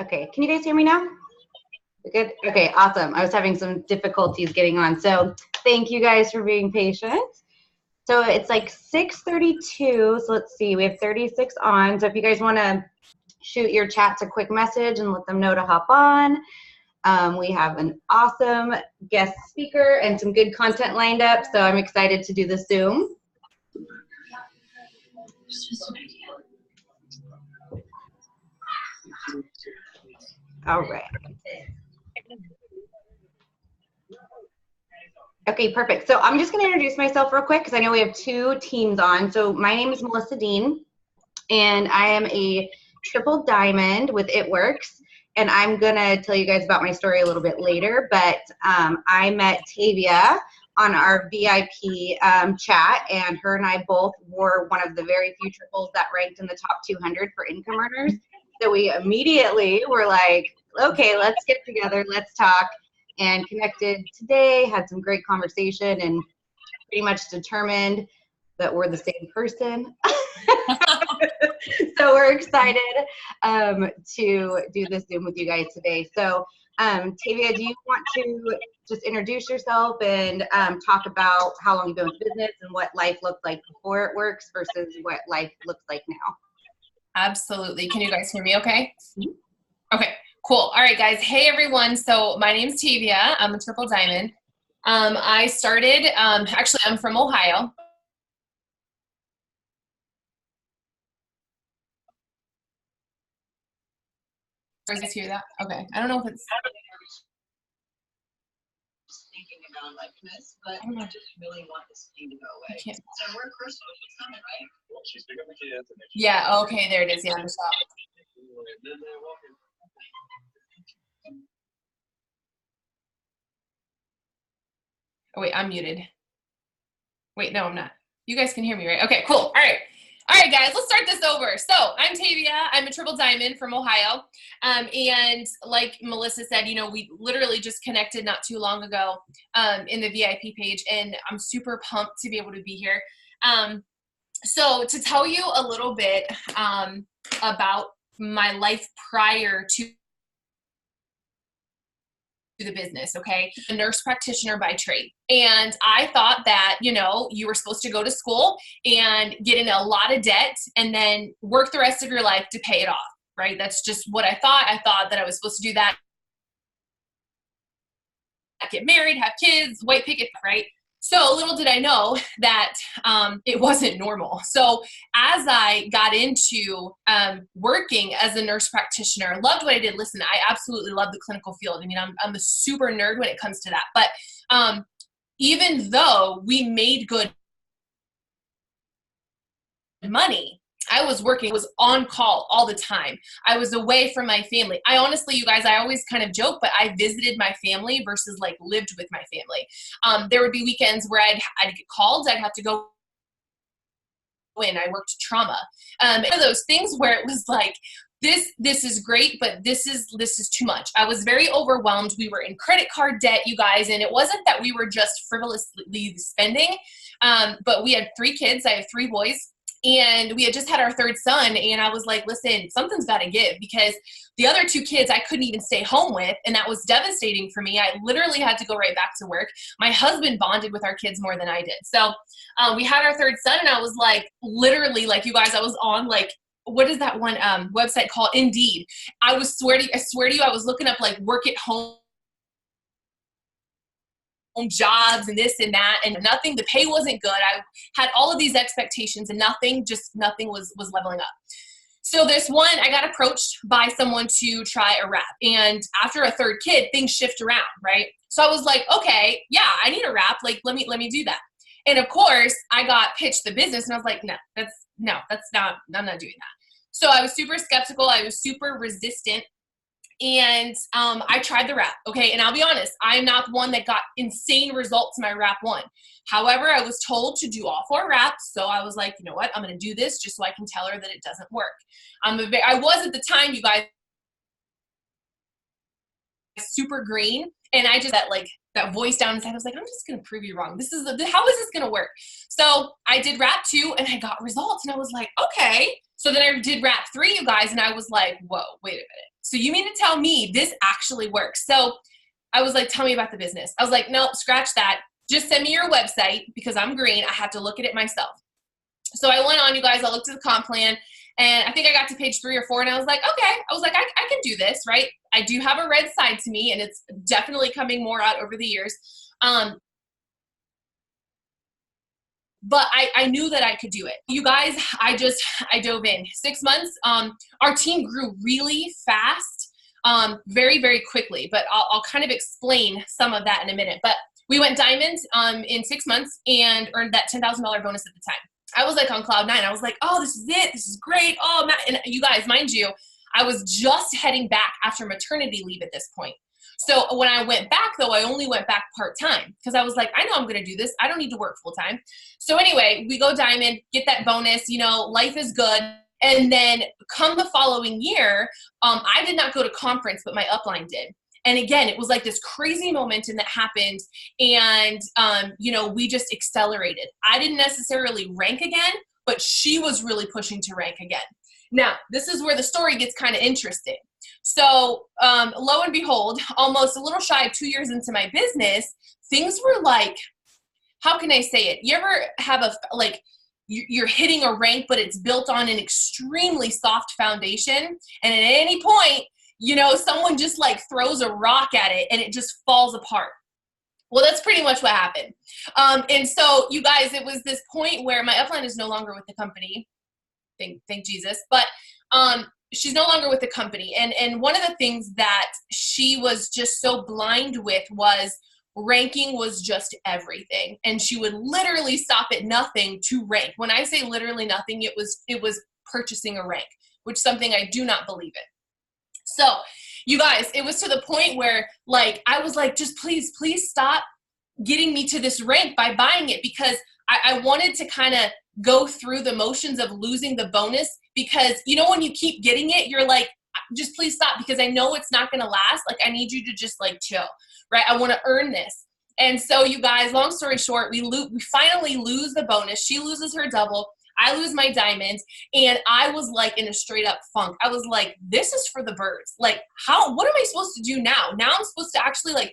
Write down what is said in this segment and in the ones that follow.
Okay, can you guys hear me now? Good. Okay, awesome. I was having some difficulties getting on. So thank you guys for being patient. So it's like 6:32. So let's see, we have 36 on. So if you guys want to shoot your chats a quick message and let them know to hop on. We have an awesome guest speaker and some good content lined up. So I'm excited to do the Zoom. All right. Okay, perfect. So I'm just going to introduce myself real quick because I know we have two teams on. So my name is Melissa Dean, and I am a triple diamond with It Works. And I'm going to tell you guys about my story a little bit later. But I met Tavia on our VIP chat, and her and I both were one of the very few triples that ranked in the top 200 for income earners. So we immediately were like, okay, let's get together, let's talk. And connected today, had some great conversation, and pretty much determined that we're the same person. So we're excited to do this Zoom with you guys today. So Tavia, do you want to just introduce yourself and talk about how long you've been with business and what life looked like before It Works versus what life looks like now? Absolutely. Can you guys hear me okay? Mm-hmm. Okay. Cool. All right, guys. Hey, everyone. So my name's Tavia. I'm a triple diamond. I started, actually, I'm from Ohio. Or is this hear that? Okay. I don't know if it's. Thinking about like this, but I just really want this thing to go away. I can't. So we're Crystal, she's coming, right? Well, she's picking up the kids. Yeah. Okay. There it is. Yeah. The shop. Oh, wait, I'm muted. Wait, no, I'm not. You guys can hear me, right? Okay, cool. All right. All right, guys, let's start this over. So I'm Tavia. I'm a triple diamond from Ohio. And like Melissa said, you know, we literally just connected not too long ago in the VIP page, and I'm super pumped to be able to be here. So to tell you a little bit about my life prior to the business, okay? A nurse practitioner by trade. And I thought that, you know, you were supposed to go to school and get in a lot of debt and then work the rest of your life to pay it off, right? That's just what I thought. I thought that I was supposed to do that, get married, have kids, white picket, right? So little did I know that it wasn't normal. So as I got into working as a nurse practitioner, loved what I did. Listen, I absolutely love the clinical field. I mean, I'm a super nerd when it comes to that. But even though we made good money, I was working, was on call all the time. I was away from my family. I honestly, you guys, I always kind of joke, but I visited my family versus like lived with my family. There would be weekends where I'd get called. I'd have to go in. I worked trauma. One of those things where it was like, this is great, but this is too much. I was very overwhelmed. We were in credit card debt, you guys, and it wasn't that we were just frivolously spending, but we had 3 kids. I have 3 boys. And we had just had our 3rd son, and I was like, listen, something's got to give, because the other 2 kids I couldn't even stay home with, and that was devastating for me. I literally had to go right back to work. My husband bonded with our kids more than I did. So we had our 3rd son, and I was like, literally, like, you guys, I was on, like, what is that one website called? Indeed. I swear to you, I was looking up, like, work at home jobs and this and that, and nothing. The pay wasn't good. I had all of these expectations, and nothing was leveling up. So this one, I got approached by someone to try a wrap, and after a 3rd kid, things shift around, right? So I was like, okay, yeah, I need a wrap. Like, let me do that. And of course, I got pitched the business, and I was like, no, that's not. I'm not doing that. So I was super skeptical. I was super resistant. And I tried the wrap, okay? And I'll be honest, I'm not the one that got insane results in my wrap 1. However, I was told to do all 4 wraps, so I was like, you know what? I'm going to do this just so I can tell her that it doesn't work. I was at the time, you guys, super green, And I just, that voice down inside, I was like, I'm just going to prove you wrong. How is this going to work? So I did wrap 2 and I got results and I was like, okay. So then I did wrap 3, you guys. And I was like, whoa, wait a minute. So you mean to tell me this actually works? So I was like, tell me about the business. I was like, nope, scratch that. Just send me your website because I'm green. I have to look at it myself. So I went on, you guys, I looked at the comp plan and I think I got to page 3 or 4 and I was like, okay, I can do this, right? I do have a red side to me and it's definitely coming more out over the years. But I knew that I could do it. You guys, I dove in. 6 months, our team grew really fast, very, very quickly, but I'll kind of explain some of that in a minute. But we went diamond in 6 months and earned that $10,000 bonus at the time. I was like on cloud 9. I was like, oh, this is it. This is great. Oh, and you guys, mind you, I was just heading back after maternity leave at this point. So when I went back, though, I only went back part-time because I was like, I know I'm going to do this. I don't need to work full-time. So anyway, we go diamond, get that bonus, life is good. And then come the following year, I did not go to conference, but my upline did. And again, it was like this crazy momentum that happened and, we just accelerated. I didn't necessarily rank again, but she was really pushing to rank again. Now, this is where the story gets kind of interesting. So lo and behold, almost a little shy of 2 years into my business, things were like, how can I say it? You ever have you're hitting a rank, but it's built on an extremely soft foundation. And at any point, someone just throws a rock at it and it just falls apart. Well, that's pretty much what happened. And so you guys, it was this point where my upline is no longer with the company. Thank Jesus. But she's no longer with the company. And one of the things that she was just so blind with was ranking was just everything. And she would literally stop at nothing to rank. When I say literally nothing, it was purchasing a rank, which is something I do not believe in. So you guys, it was to the point where I was like, just please stop getting me to this rank by buying it, because I wanted to kind of go through the motions of losing the bonus, because when you keep getting it, you're like, just please stop, because I know it's not going to last. I need you to just chill, right? I want to earn this. And so you guys, long story short, we finally lose the bonus. She loses her double. I lose my diamond, and I was in a straight up funk. I was like, this is for the birds. What am I supposed to do now? Now I'm supposed to actually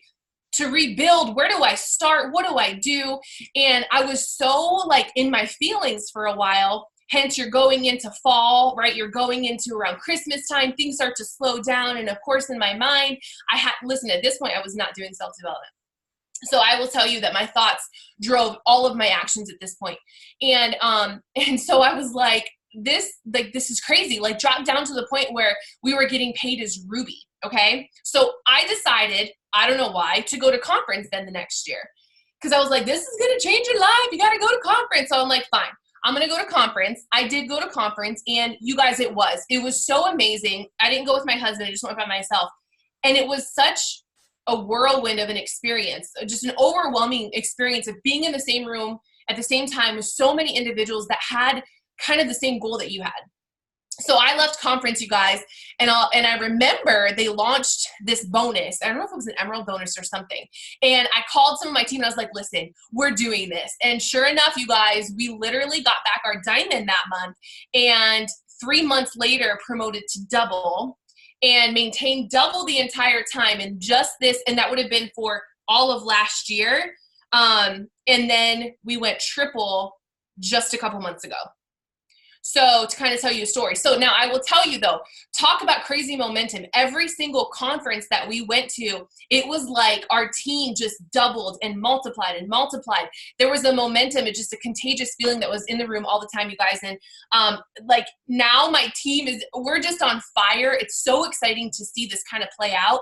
to rebuild. Where do I start? What do I do? And I was so in my feelings for a while. Hence, you're going into fall, right? You're going into around Christmas time. Things start to slow down. And of course, in my mind, listen, at this point, I was not doing self-development. So I will tell you that my thoughts drove all of my actions at this point. And so I was like, this is crazy. Dropped down to the point where we were getting paid as Ruby. Okay. So I decided, I don't know why, to go to conference then the next year. Cause I was like, this is going to change your life. You got to go to conference. So I'm like, fine, I'm going to go to conference. I did go to conference, and you guys, it was so amazing. I didn't go with my husband. I just went by myself. And it was such a whirlwind of an experience, just an overwhelming experience of being in the same room at the same time with so many individuals that had kind of the same goal that you had. So I left conference, you guys, and I remember they launched this bonus. I don't know if it was an emerald bonus or something. And I called some of my team and I was like, listen, we're doing this. And sure enough, you guys, we literally got back our diamond that month, and 3 months later promoted to double, and maintained double the entire time. And just this, and that would have been for all of last year. And then we went triple just a couple months ago. So to kind of tell you a story. So now I will tell you though, talk about crazy momentum. Every single conference that we went to, it was like our team just doubled and multiplied and multiplied. There was a momentum, it's just a contagious feeling that was in the room all the time, you guys. And now my team we're just on fire. It's so exciting to see this kind of play out.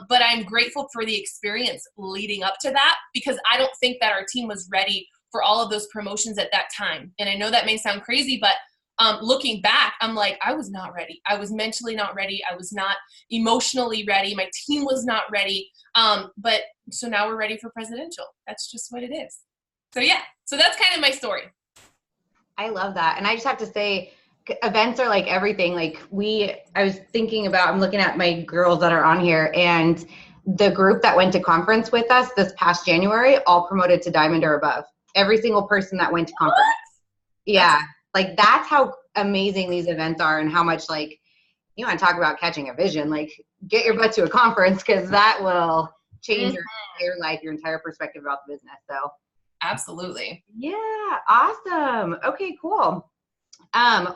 But I'm grateful for the experience leading up to that, because I don't think that our team was ready for all of those promotions at that time. And I know that may sound crazy, but looking back, I'm like, I was not ready. I was mentally not ready. I was not emotionally ready. My team was not ready. But so now we're ready for presidential. That's just what it is. So yeah, so that's kind of my story. I love that. And I just have to say, events are like everything. I'm looking at my girls that are on here, and the group that went to conference with us this past January all promoted to diamond or above. Every single person that went to conference. Yeah. Like that's how amazing these events are and how much like, you want to talk about catching a vision, like get your butt to a conference because that will change your entire life, your entire perspective about the business. So absolutely. Yeah. Awesome. Okay, cool.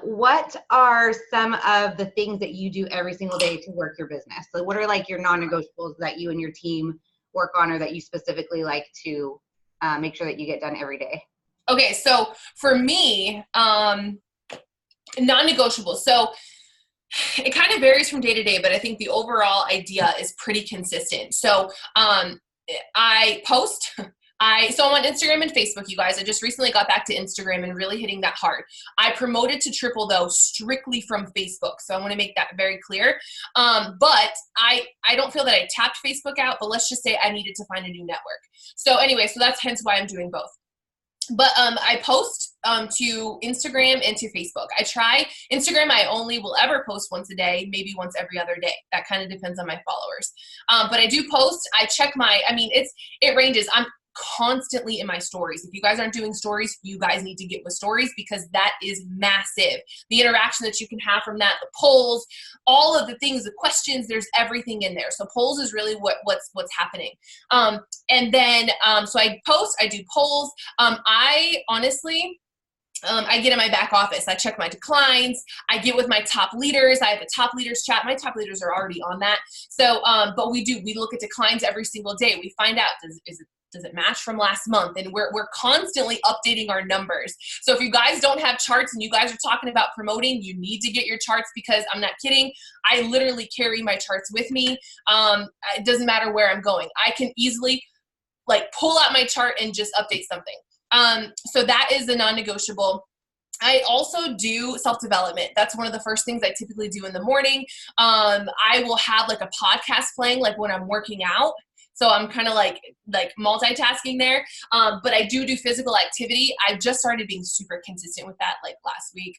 What are some of the things that you do every single day to work your business? So what are like your non-negotiables that you and your team work on or that you specifically like to make sure that you get done every day? Okay. So for me, non-negotiable. So it kind of varies from day to day, but I think the overall idea is pretty consistent. So I post, so I'm on Instagram and Facebook, you guys. I just recently got back to Instagram and really hitting that hard. I promoted to triple though, strictly from Facebook. So I want to make that very clear. But I don't feel that I tapped Facebook out, but let's just say I needed to find a new network. So anyway, so that's hence why I'm doing both. But I post to Instagram and to Facebook. I try Instagram. I only will ever post once a day, maybe once every other day. That kind of depends on my followers. But I do post. I check it ranges. I'm constantly in my stories. If you guys aren't doing stories, you guys need to get with stories because that is massive. The interaction that you can have from that, the polls, all of the things, the questions, there's everything in there. So polls is really what's happening. And then, so I post, I do polls. I honestly, I get in my back office. I check my declines. I get with my top leaders. I have a top leaders chat. My top leaders are already on that. So, but we look at declines every single day. We find out, does it match from last month? And we're constantly updating our numbers. So if you guys don't have charts and you guys are talking about promoting, you need to get your charts because I'm not kidding. I literally carry my charts with me. It doesn't matter where I'm going. I can easily like pull out my chart and just update something. So that is a non-negotiable. I also do self-development. That's one of the first things I typically do in the morning. I will have like a podcast playing like when I'm working out. So I'm kind of like multitasking there. But I do physical activity. I've just started being super consistent with that like last week.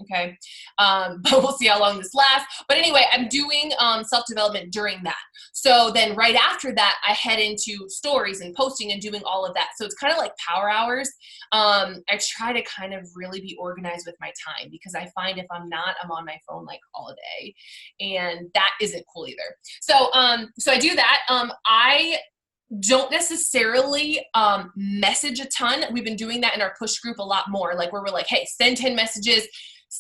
Okay. But we'll see how long this lasts. But anyway, I'm doing self-development during that. So then right after that, I head into stories and posting and doing all of that. So it's kind of like power hours. I try to kind of really be organized with my time because I find if I'm not, I'm on my phone like all day. And that isn't cool either. So, so I do that. I don't necessarily message a ton. We've been doing that in our push group a lot more. Like where we're like, hey, send 10 messages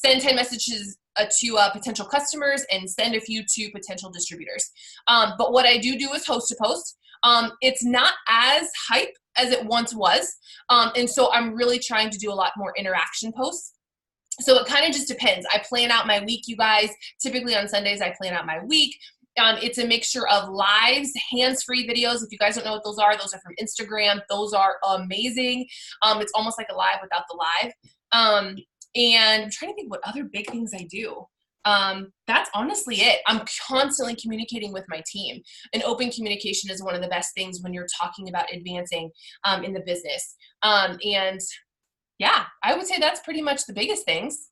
to potential customers and send a few to potential distributors. But what I do is host a post. It's not as hype as it once was. And so I'm really trying to do a lot more interaction posts. So it kind of just depends. I plan out my week, you guys. Typically on Sundays, I plan out my week. It's a mixture of lives, hands-free videos. If you guys don't know what those are from Instagram. Those are amazing. It's almost like a live without the live. And I'm trying to think what other big things I do. That's honestly it. I'm constantly communicating with my team. And open communication is one of the best things when you're talking about advancing in the business. And yeah, I would say that's pretty much the biggest things.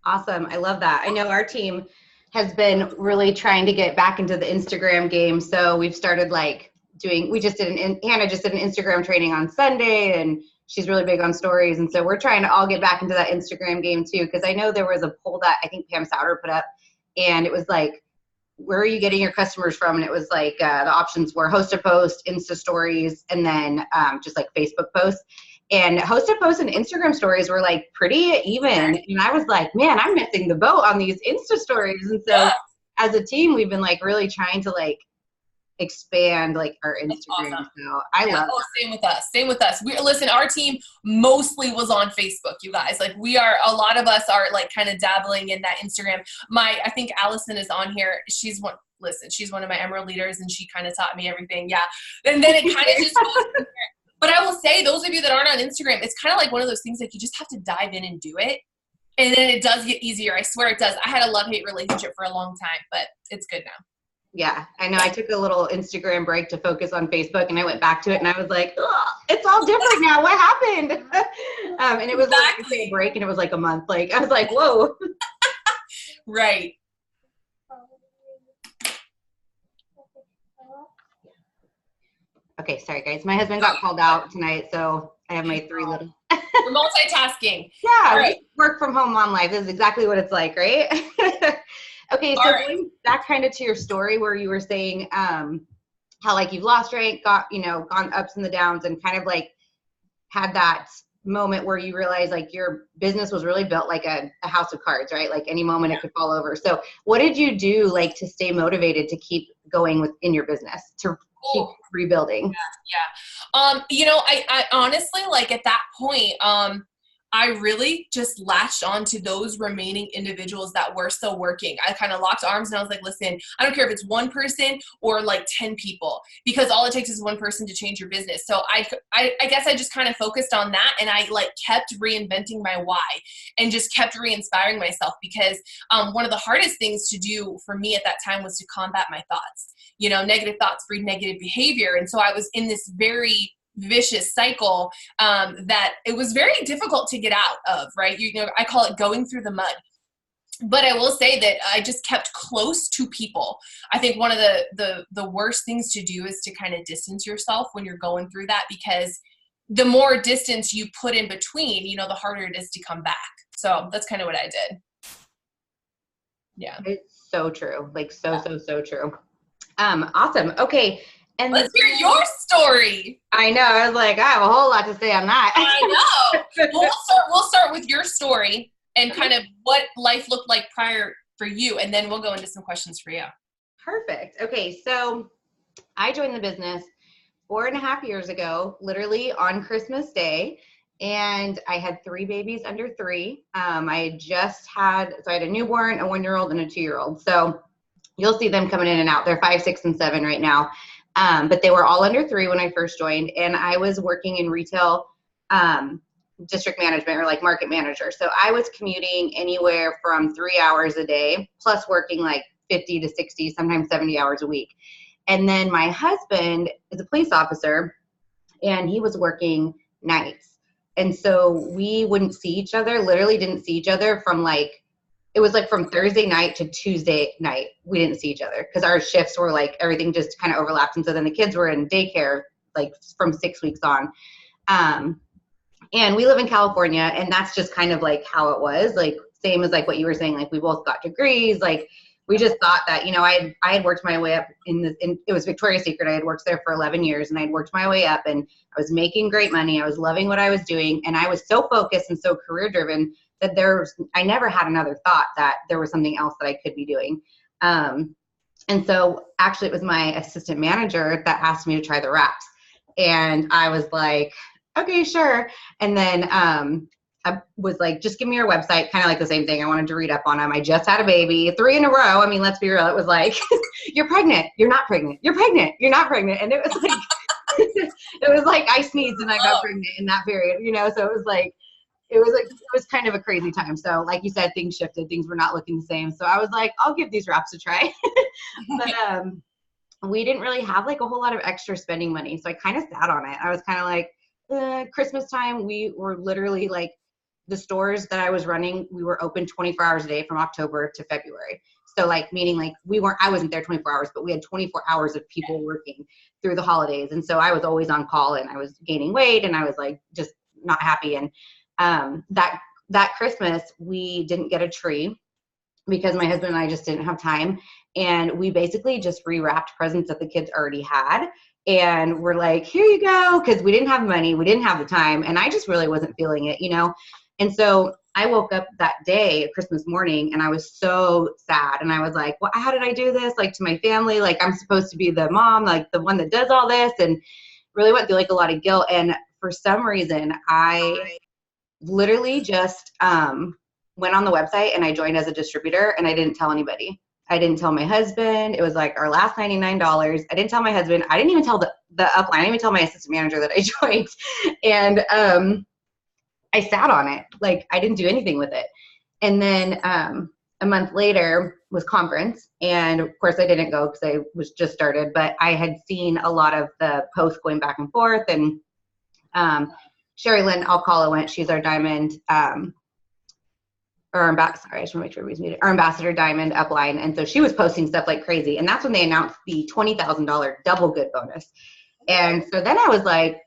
Awesome. I love that. I know our team has been really trying to get back into the Instagram game. So we've started like Hannah just did an Instagram training on Sunday and she's really big on stories. And so we're trying to all get back into that Instagram game too. Cause I know there was a poll that I think Pam Souter put up and it was like, where are you getting your customers from? And it was like, the options were host a post, Insta stories, and then just like Facebook posts. And host a post and Instagram stories were like pretty even. And I was like, man, I'm missing the boat on these Insta stories. And so as a team, we've been like really trying to like expand like our Instagram. Awesome. So I love that. Same with us. Listen, our team mostly was on Facebook, you guys. Like a lot of us are like kind of dabbling in that Instagram. I think Allison is on here. She's one of my Emerald leaders and she kind of taught me everything. Yeah. And then it kind of just goes from there. But I will say, those of you that aren't on Instagram, it's kind of like one of those things like you just have to dive in and do it. And then it does get easier. I swear it does. I had a love-hate relationship for a long time, but it's good now. Yeah, I know. I took a little Instagram break to focus on Facebook and I went back to it and I was like, it's all different now. What happened? And it was like a break and it was like a month. Like, I was like, whoa. Right. Okay, sorry guys. My husband got called out tonight, so I have my 3 little. We're multitasking. Yeah, all right. work from home mom life. This is exactly what it's like, right? Okay, so going back kind of to your story where you were saying how like you've lost rank, gone ups and the downs, and kind of like had that moment where you realized like your business was really built like a house of cards, right? Like any moment it could fall over. So what did you do like to stay motivated to keep going within your business, to keep rebuilding? Yeah. I honestly, like at that point, I really just latched on to those remaining individuals that were still working. I kind of locked arms and I was like, listen, I don't care if it's 1 person or like 10 people, because all it takes is 1 person to change your business. So I guess I just kind of focused on that, and I like kept reinventing my why and just kept re-inspiring myself, because one of the hardest things to do for me at that time was to combat my thoughts. Negative thoughts breed negative behavior. And so I was in this very vicious cycle that it was very difficult to get out of, right? I call it going through the mud. But I will say that I just kept close to people. I think one of the worst things to do is to kind of distance yourself when you're going through that, because the more distance you put in between, the harder it is to come back. So that's kind of what I did. Yeah. It's so true. Like so true. Awesome. Okay. And let's hear your story. I know. I was like, I have a whole lot to say on that. I know. Well, we'll start with your story and kind of what life looked like prior for you, and then we'll go into some questions for you. Perfect. Okay. So I joined the business 4.5 years ago, literally on Christmas Day. And I had 3 babies under 3. I had a newborn, a 1-year-old, and a 2-year-old. So you'll see them coming in and out. They're 5, 6, and 7 right now. But they were all under 3 when I first joined, and I was working in retail district management, or like market manager. So I was commuting anywhere from 3 hours a day, plus working like 50 to 60, sometimes 70 hours a week. And then my husband is a police officer, and he was working nights. And so we wouldn't see each other, literally didn't see each other from it was like from Thursday night to Tuesday night. We didn't see each other because our shifts were like, everything just kind of overlapped. And so then the kids were in daycare, like from 6 weeks on. And we live in California, and that's just kind of like how it was, like same as like what you were saying, like we both got degrees. Like we just thought that, I had worked my way up it was Victoria's Secret. I had worked there for 11 years, and I'd worked my way up, and I was making great money. I was loving what I was doing. And I was so focused and so career driven that I never had another thought that there was something else that I could be doing. And so actually it was my assistant manager that asked me to try the wraps. And I was like, okay, sure. And then I was like, just give me your website, kind of like the same thing. I wanted to read up on them. I just had a baby, 3 in a row. I mean, let's be real. It was like, you're pregnant. You're not pregnant. You're pregnant. You're not pregnant. And it was like, it was like I sneezed and I got pregnant in that period, so it was like, it was kind of a crazy time. So like you said, things shifted, things were not looking the same. So I was like, I'll give these wraps a try. But we didn't really have like a whole lot of extra spending money. So I kind of sat on it. I was kind of like, Christmas time, we were literally like, the stores that I was running, we were open 24 hours a day from October to February. So like, meaning like I wasn't there 24 hours, but we had 24 hours of people working through the holidays. And so I was always on call, and I was gaining weight, and I was like, just not happy. And that Christmas, we didn't get a tree because my husband and I just didn't have time. And we basically just rewrapped presents that the kids already had. And we're like, here you go. Cause we didn't have money. We didn't have the time. And I just really wasn't feeling it, And so I woke up that day, Christmas morning, and I was so sad. And I was like, well, how did I do this? Like to my family, like I'm supposed to be the mom, like the one that does all this, and really went through like a lot of guilt. And for some reason, I literally just went on the website and I joined as a distributor, and I didn't tell anybody. I didn't tell my husband. It was like our last $99. I didn't tell my husband. I didn't even tell the upline. I didn't even tell my assistant manager that I joined. And I sat on it. Like I didn't do anything with it. And then a month later was conference. And of course I didn't go because I was just started, but I had seen a lot of the posts going back and forth. And Sherry Lynn Alcala went, she's our diamond, sorry, I just want to make sure everybody's muted, our ambassador diamond upline. And so she was posting stuff like crazy. And that's when they announced the $20,000 double good bonus. And so then I was like,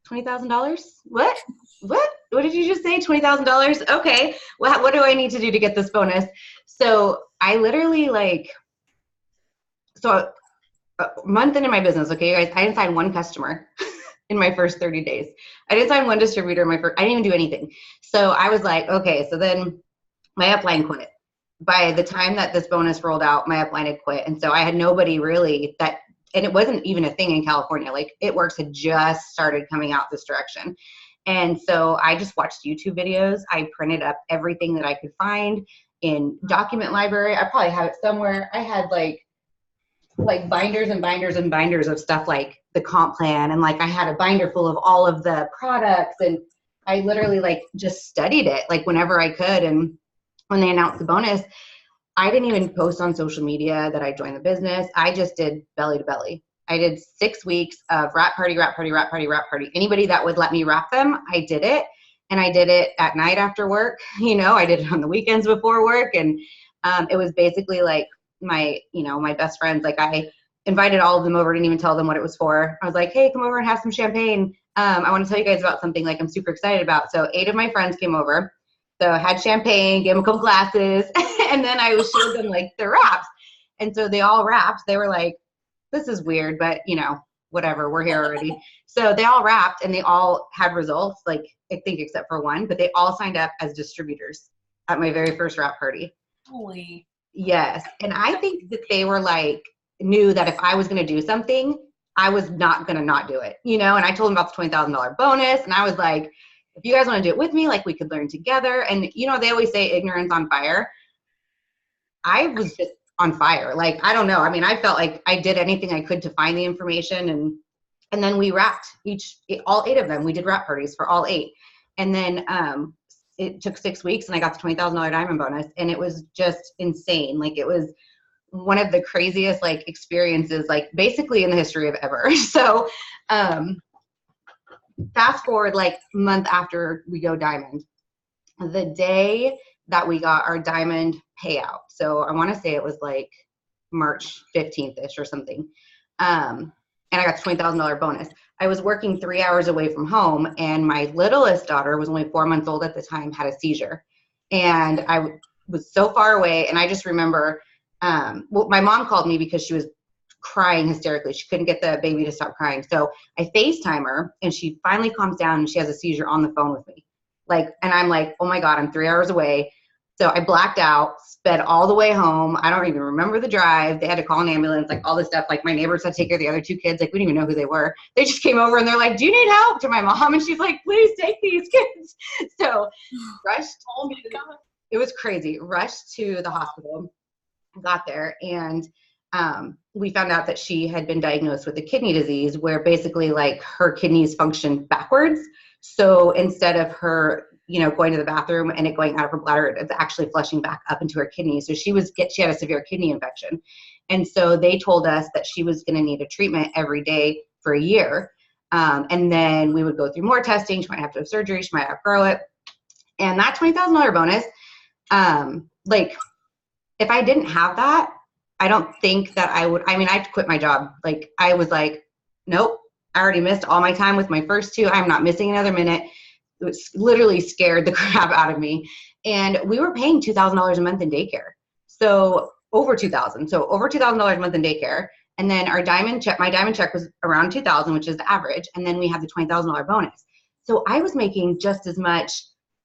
$20,000? What? What did you just say? $20,000? Okay. What do I need to do to get this bonus? So I literally so a month into my business, okay, you guys, I didn't sign one customer in my first 30 days. I didn't sign one distributor in I didn't even do anything. So I was like, okay, so then my upline quit. By the time that this bonus rolled out, my upline had quit. And so I had nobody really and it wasn't even a thing in California. Like It Works had just started coming out this direction. And so I just watched YouTube videos. I printed up everything that I could find in document library. I probably have it somewhere. I had like binders and binders and binders of stuff like the comp plan. And I had a binder full of all of the products. And I literally just studied it whenever I could. And when they announced the bonus, I didn't even post on social media that I joined the business. I just did belly to belly. I did 6 weeks of wrap party. Anybody that would let me wrap them, I did it. And I did it at night after work. I did it on the weekends before work. And it was basically my best friends. I invited all of them over, didn't even tell them what it was for. I was like, hey, come over and have some champagne. I want to tell you guys about something I'm super excited about. So 8 of my friends came over. So I had champagne, gave them a couple glasses, and then I showed them the wraps. And so they all wrapped. They were like, this is weird, but whatever, we're here already. So they all wrapped and they all had results, I think except for one, but they all signed up as distributors at my very first wrap party. Holy. Yes. And I think that they were knew that if I was going to do something, I was not going to not do it, and I told them about the $20,000 bonus. And I was like, if you guys want to do it with me, we could learn together. And, they always say ignorance on fire. I was just on fire. I don't know. I mean, I felt like I did anything I could to find the information. And then we wrapped all 8 of them. We did wrap parties for all 8. And then it took 6 weeks and I got the $20,000 diamond bonus. And it was just insane. It was one of the craziest experiences, basically in the history of ever. So, fast forward month after we go diamond, the day that we got our diamond payout. So I want to say it was March 15th-ish or something. And I got the $20,000 bonus. I was working 3 hours away from home and my littlest daughter was only 4 months old at the time, had a seizure. And I was so far away. And I just remember, my mom called me because she was crying hysterically. She couldn't get the baby to stop crying. So I FaceTime her and she finally calms down and she has a seizure on the phone with me. And I'm like, oh my God, I'm 3 hours away. So I blacked out, sped all the way home. I don't even remember the drive. They had to call an ambulance, all this stuff. My neighbors had to take care of the other 2 kids. We didn't even know who they were. They just came over and they're like, do you need help? To my mom. And she's like, please take these kids. So rushed. Oh my God. It was crazy. Rushed to the hospital, got there, and we found out that she had been diagnosed with a kidney disease where basically her kidneys function backwards. So instead of her, going to the bathroom and it going out of her bladder, it's actually flushing back up into her kidneys. So she had a severe kidney infection. And so they told us that she was going to need a treatment every day for a year. And then we would go through more testing. She might have to have surgery. She might outgrow it. And that $20,000 bonus, if I didn't have that, I don't think that I'd quit my job. I was like, nope, I already missed all my time with my first 2. I'm not missing another minute. It was literally scared the crap out of me. And we were paying $2,000 a month in daycare. So over $2,000. So over $2,000 a month in daycare. And then my diamond check was around $2,000, which is the average. And then we have the $20,000 bonus. So I was making just as much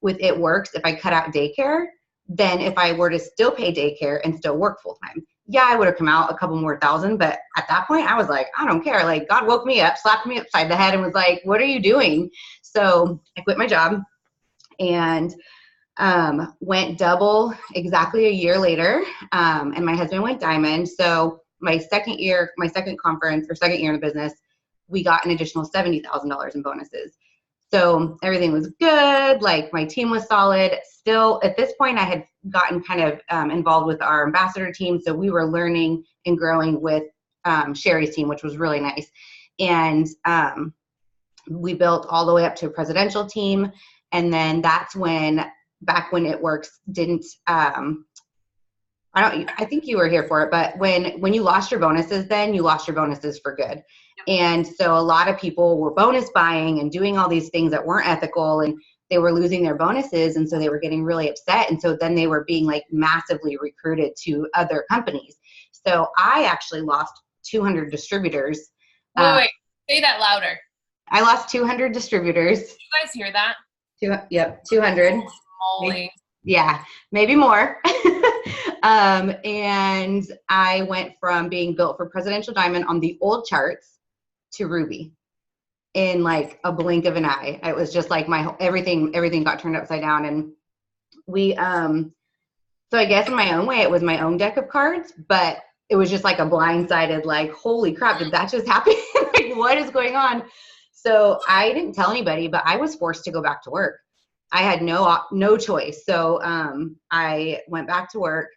with It Works if I cut out daycare than if I were to still pay daycare and still work full time. Yeah, I would have come out a couple more thousand, but at that point I was like, I don't care. God woke me up, slapped me upside the head and was like, what are you doing? So I quit my job and went double exactly a year later. And my husband went diamond. So my second conference or second year in the business, we got an additional $70,000 in bonuses. So everything was good. My team was solid. Still, at this point, I had gotten kind of involved with our ambassador team. So we were learning and growing with Sherry's team, which was really nice. And we built all the way up to a presidential team. And then that's back when It Works didn't I think you were here for it, but when you lost your bonuses, then you lost your bonuses for good. And so a lot of people were bonus buying and doing all these things that weren't ethical, and they were losing their bonuses. And so they were getting really upset. And so then they were being like massively recruited to other companies. So I actually lost 200 distributors. Wait, say that louder. I lost 200 distributors. Did you guys hear that? Yep, 200. Holy. Yeah, maybe more. And I went from being built for Presidential Diamond on the old charts to Ruby in like a blink of an eye. It was just like everything got turned upside down. And we, so I guess in my own way, it was my own deck of cards, but it was just like a blindsided, like, holy crap, did that just happen? Like, what is going on? So I didn't tell anybody, but I was forced to go back to work. I had no choice. So I went back to work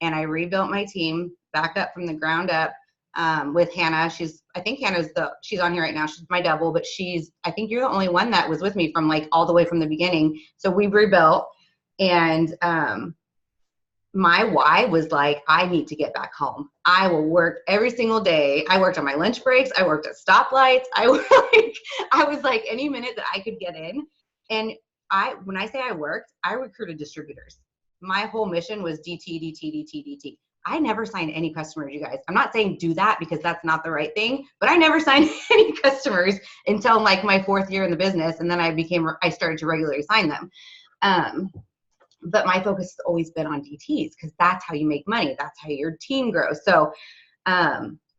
and I rebuilt my team back up from the ground up with Hannah. I think she's on here right now. She's my double, but I think you're the only one that was with me from like all the way from the beginning. So we rebuilt, and my why was like, I need to get back home. I will work every single day. I worked on my lunch breaks. I worked at stoplights. I was like any minute that I could get in. And when I say I worked, I recruited distributors. My whole mission was DT, DT, DT, DT. I never signed any customers, you guys. I'm not saying do that because that's not the right thing, but I never signed any customers until like my 4th year in the business. And then I started to regularly sign them. But my focus has always been on DTs because that's how you make money. That's how your team grows. So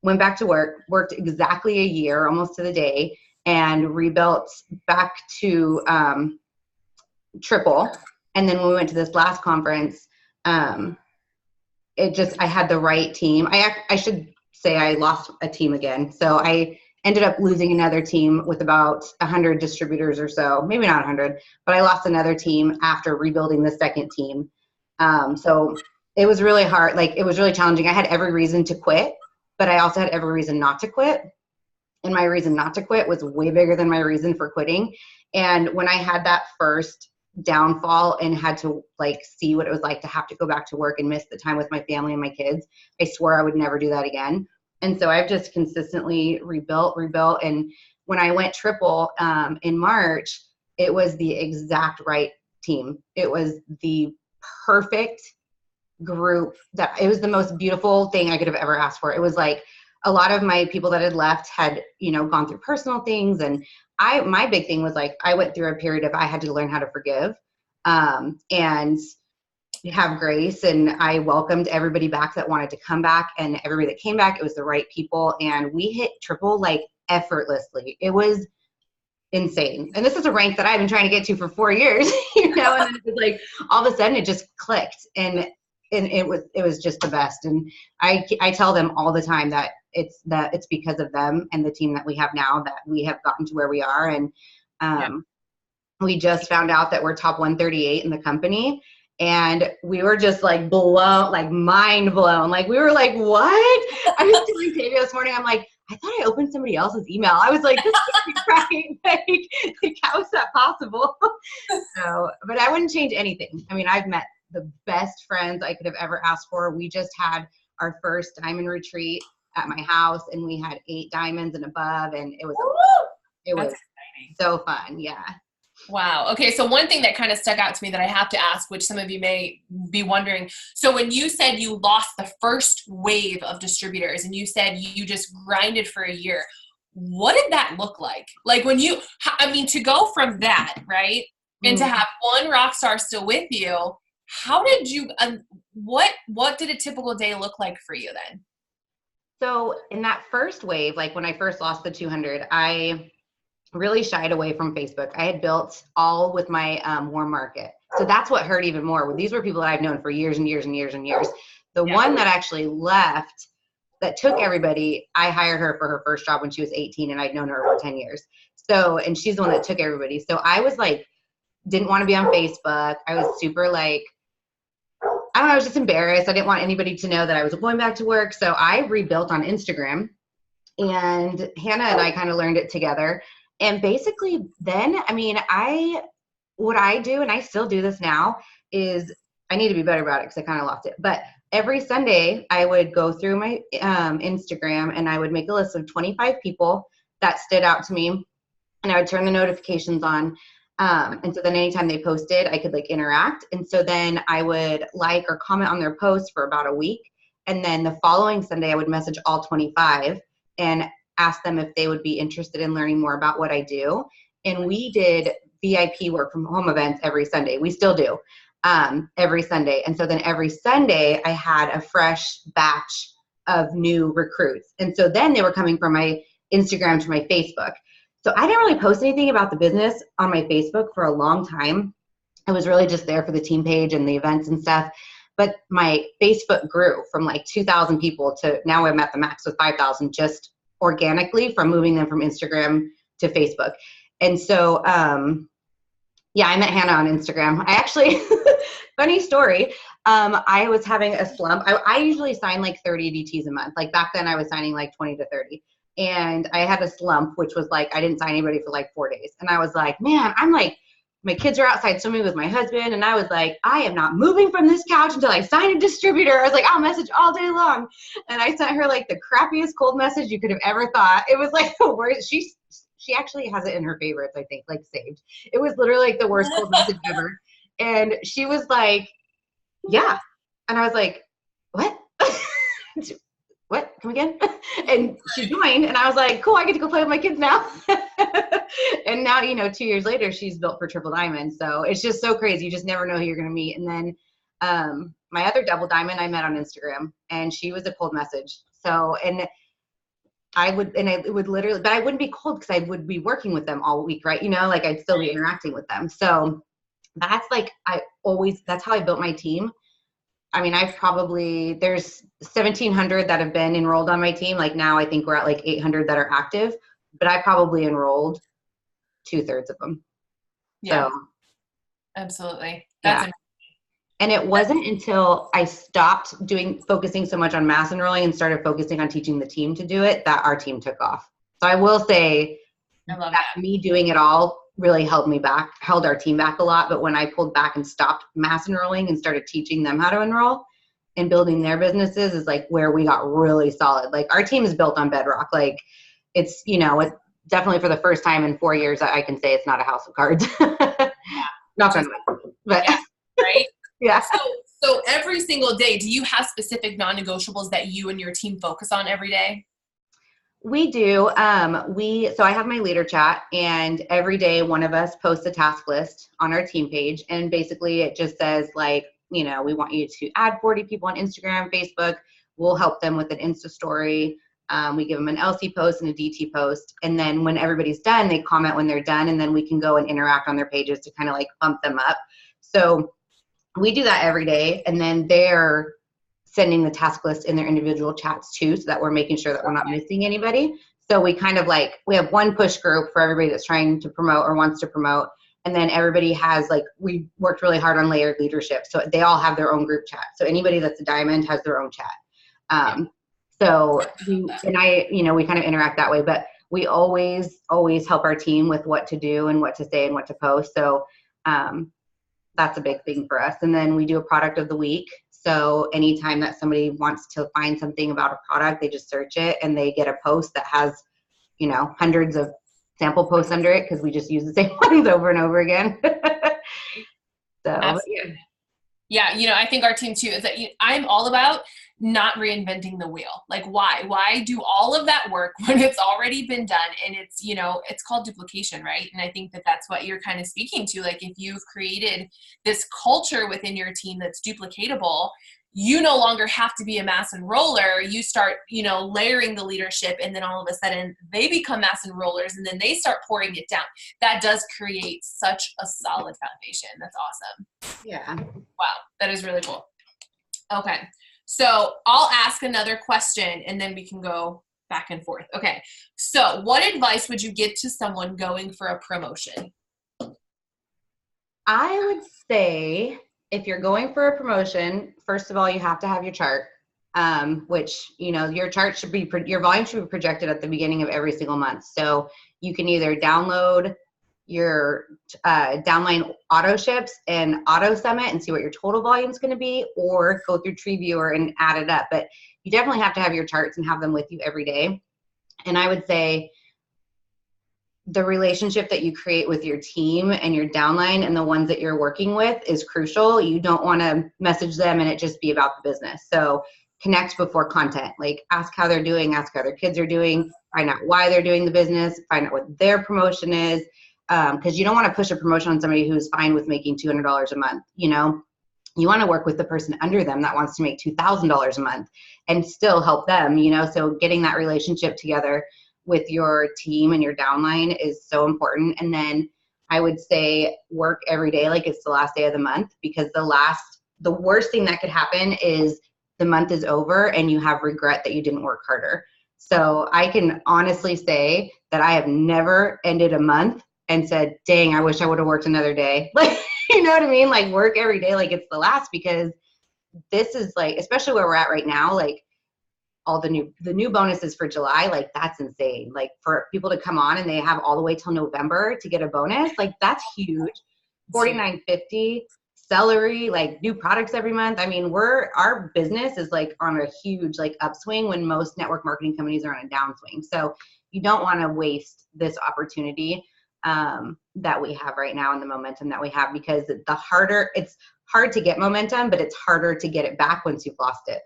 went back to work, worked exactly a year, almost to the day, and rebuilt back to triple. And then when we went to this last conference, I had the right team. I should say I lost a team again. So I ended up losing another team with about 100 distributors or so, maybe not 100, but I lost another team after rebuilding the second team. So it was really hard. Like, it was really challenging. I had every reason to quit, but I also had every reason not to quit. And my reason not to quit was way bigger than my reason for quitting. And when I had that first downfall and had to like see what it was like to have to go back to work and miss the time with my family and my kids, I swore I would never do that again. And so I've just consistently rebuilt. And when I went triple in March, it was the exact right team. It was the perfect group. It was the most beautiful thing I could have ever asked for. It was like a lot of my people that had left had, gone through personal things. And my big thing was like, I went through a period of, I had to learn how to forgive and have grace. And I welcomed everybody back that wanted to come back, and everybody that came back, it was the right people. And we hit triple like effortlessly. It was insane. And this is a rank that I've been trying to get to for 4 years, and then it was like, all of a sudden it just clicked, and it was just the best. And I tell them all the time that it's because of them and the team that we have now that we have gotten to where we are. And we just found out that we're top 138 in the company. And we were just like blown, like mind blown. Like, we were like, what? I was telling Tavia this morning, I'm like, I thought I opened somebody else's email. I was like, this can't be right. Like, how is that possible? So, but I wouldn't change anything. I mean, I've met the best friends I could have ever asked for. We just had our first diamond retreat at my house, and we had 8 diamonds and above, and it was so fun. Yeah. Wow. Okay. So one thing that kind of stuck out to me that I have to ask, which some of you may be wondering. So when you said you lost the first wave of distributors and you said you just grinded for a year, what did that look like? Like, to go from that, right? And to have one rock star still with you, how did you, what did a typical day look like for you then? So in that first wave, like when I first lost the 200, I really shied away from Facebook. I had built all with my warm market. So that's what hurt even more. These were people that I've known for years and years and years and years. The one that actually left, that took everybody, I hired her for her first job when she was 18, and I'd known her for 10 years. So, and she's the one that took everybody. So I was like, didn't want to be on Facebook. I was super like, I don't know, I was just embarrassed. I didn't want anybody to know that I was going back to work. So I rebuilt on Instagram, and Hannah and I kind of learned it together. And basically then, I mean, what I do, and I still do this now, is I need to be better about it because I kind of lost it. But every Sunday I would go through my Instagram and I would make a list of 25 people that stood out to me, and I would turn the notifications on. And so then anytime they posted, I could like interact. And so then I would like or comment on their post for about a week. And then the following Sunday, I would message all 25 and ask them if they would be interested in learning more about what I do. And we did VIP work from home events every Sunday. We still do every Sunday. And so then every Sunday, I had a fresh batch of new recruits. And so then they were coming from my Instagram to my Facebook. So I didn't really post anything about the business on my Facebook for a long time. I was really just there for the team page and the events and stuff. But my Facebook grew from like 2,000 people to now I'm at the max with 5,000 just organically from moving them from Instagram to Facebook. And so, yeah, I met Hannah on Instagram. I actually, funny story, I was having a slump. I usually sign like 30 DTs a month. Like back then I was signing like 20 to 30. And I had a slump, which was like, I didn't sign anybody for like 4 days. And I was like, man, I'm like, my kids are outside swimming with my husband. And I was like, I am not moving from this couch until I sign a distributor. I was like, I'll message all day long. And I sent her like the crappiest cold message you could have ever thought. It was like the worst. She actually has it in her favorites, I think, like saved. It was literally like the worst cold message ever. And she was like, yeah. And I was like, what? What? Come again? And she joined, and I was like, cool, I get to go play with my kids now. And now, 2 years later, she's built for Triple Diamond. So it's just so crazy. You just never know who you're going to meet. And then my other Double Diamond I met on Instagram, and she was a cold message. So, and it would literally, but I wouldn't be cold because I would be working with them all week, right? Like I'd still be interacting with them. So that's like, that's how I built my team. I mean, there's 1,700 that have been enrolled on my team. Like now I think we're at like 800 that are active, but I probably enrolled 2/3 of them. Yeah, so, absolutely. That's amazing. And it wasn't until I stopped focusing so much on mass enrolling and started focusing on teaching the team to do it that our team took off. So I will say I love that me doing it all really held our team back a lot. But when I pulled back and stopped mass enrolling and started teaching them how to enroll and building their businesses is like where we got really solid. Like our team is built on bedrock. Like it's, it's definitely for the first time in 4 years, I can say it's not a house of cards. Yeah. Not on but yeah, right? Yeah. So every single day, do you have specific non-negotiables that you and your team focus on every day? We do. So I have my leader chat, and every day one of us posts a task list on our team page. And basically it just says like, we want you to add 40 people on Instagram, Facebook. We'll help them with an Insta story. We give them an LC post and a DT post. And then when everybody's done, they comment when they're done, and then we can go and interact on their pages to kind of like bump them up. So we do that every day. And then they're sending the task list in their individual chats too, so that we're making sure that we're not missing anybody. So we kind of like, we have one push group for everybody that's trying to promote or wants to promote. And then everybody has like, we worked really hard on layered leadership. So they all have their own group chat. So anybody that's a diamond has their own chat. So we kind of interact that way, but we always help our team with what to do and what to say and what to post. So that's a big thing for us. And then we do a product of the week. So anytime that somebody wants to find something about a product, they just search it and they get a post that has, hundreds of sample posts under it because we just use the same ones over and over again. So, yeah, I think our team too is that I'm all about not reinventing the wheel. Like why do all of that work when it's already been done? And it's, it's called duplication, right? And I think that that's what you're kind of speaking to. Like if you've created this culture within your team that's duplicatable, you no longer have to be a mass enroller. You start, layering the leadership, and then all of a sudden they become mass enrollers, and then they start pouring it down. That does create such a solid foundation. That's awesome. Yeah. Wow. That is really cool. Okay. So I'll ask another question and then we can go back and forth. Okay. So what advice would you give to someone going for a promotion? I would say if you're going for a promotion, first of all, you have to have your chart, which, your chart should be, your volume should be projected at the beginning of every single month. So you can either download your downline auto ships and auto summit and see what your total volume is going to be, or go through Tree Viewer and add it up. But you definitely have to have your charts and have them with you every day. And I would say the relationship that you create with your team and your downline and the ones that you're working with is crucial. You don't want to message them and it just be about the business. So connect before content. Like, ask how they're doing, ask how their kids are doing, find out why they're doing the business, find out what their promotion is. Because you don't want to push a promotion on somebody who's fine with making $200 a month. You know, you want to work with the person under them that wants to make $2,000 a month and still help them, you know. So getting that relationship together with your team and your downline is so important. And then I would say work every day like it's the last day of the month, because the worst thing that could happen is the month is over and you have regret that you didn't work harder. So I can honestly say that I have never ended a month and said, dang, I wish I would have worked another day. Like, you know what I mean? Like, work every day like it's the last, because this is like, especially where we're at right now, like all the new bonuses for July, like that's insane. Like, for people to come on and they have all the way till November to get a bonus, like that's huge. $49.50 celery, like new products every month. I mean, our business is like on a huge like upswing when most network marketing companies are on a downswing. So you don't want to waste this opportunity that we have right now and the momentum that we have, because it's hard to get momentum, but it's harder to get it back once you've lost it.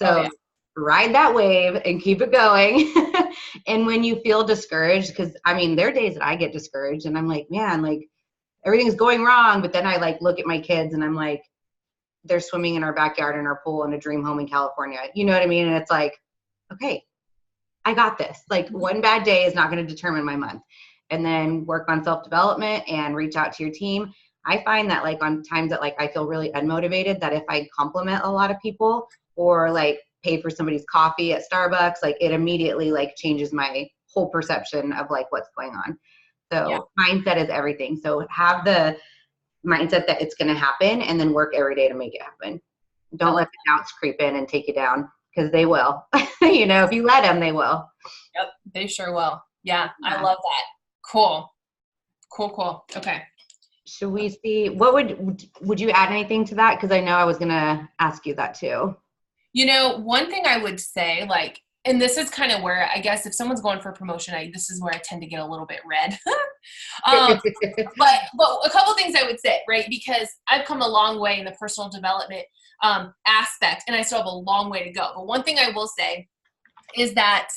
So ride that wave and keep it going. And when you feel discouraged, because I mean, there are days that I get discouraged and I'm like, man, like everything's going wrong. But then I like look at my kids and I'm like, they're swimming in our backyard in our pool in a dream home in California. You know what I mean? And it's like, okay, I got this. Like, one bad day is not going to determine my month. And then work on self-development and reach out to your team. I find that like on times that like I feel really unmotivated, that if I compliment a lot of people or like pay for somebody's coffee at Starbucks, like it immediately like changes my whole perception of like what's going on. So mindset is everything. So have the mindset that it's going to happen and then work every day to make it happen. Don't let the doubts creep in and take you down, because they will. You know, if you let them, they will. Yep, they sure will. Yeah, I love that. Cool. Okay. Should we see, what would you add anything to that? Because I know I was going to ask you that too. You know, one thing I would say, like, and this is kind of where I guess if someone's going for a promotion, this is where I tend to get a little bit red. But a couple things I would say, right? Because I've come a long way in the personal development aspect, and I still have a long way to go. But one thing I will say is that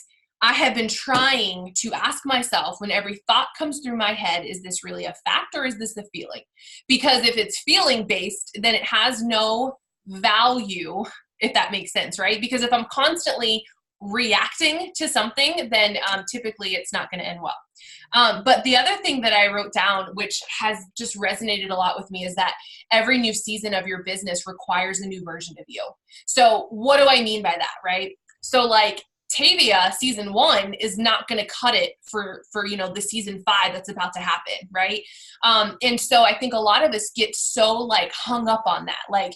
I have been trying to ask myself when every thought comes through my head, is this really a fact or is this a feeling? Because if it's feeling based, then it has no value, if that makes sense, right? Because if I'm constantly reacting to something, then typically it's not going to end well. But the other thing that I wrote down, which has just resonated a lot with me, is that every new season of your business requires a new version of you. So what do I mean by that, right? So like Tavia season 1 is not going to cut it for you know, the season 5 that's about to happen, right? And so I think a lot of us get so like hung up on that, like